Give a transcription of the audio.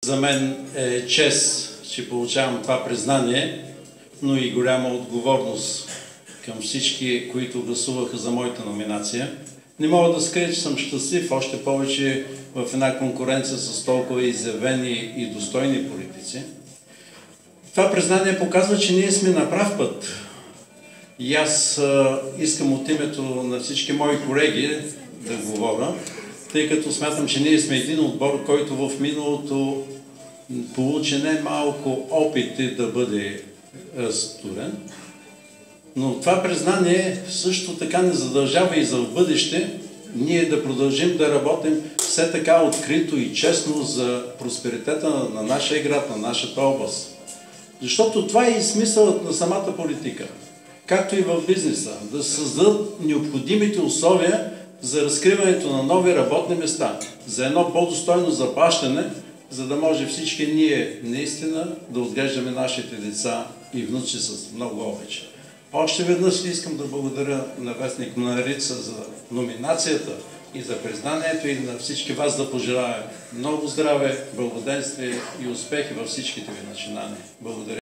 За мен е чест, че получавам това признание, но и голяма отговорност към всички, които гласуваха за моята номинация. Не мога да скрия, че съм щастлив, още повече в една конкуренция с толкова изявени и достойни политици. Това признание показва, че ние сме на прав път. И аз искам от името на всички мои колеги да говоря, тъй като смятам, че ние сме един отбор, който в миналото получи не малко опити да бъде разтурен, но това признание също така не задължава и за в бъдеще ние да продължим да работим все така открито и честно за просперитета на нашия град, на нашата област. Защото това е и смисълът на самата политика, както и в бизнеса, да създадат необходимите условия за разкриването на нови работни места, за едно по-достойно заплащане, за да може всички ние наистина да отглеждаме нашите деца и внуци с много обич. Още веднъж искам да благодаря на вестник Марица за номинацията и за признанието и на всички вас да пожелая много здраве, благоденствие и успехи във всичките ви начинания. Благодаря.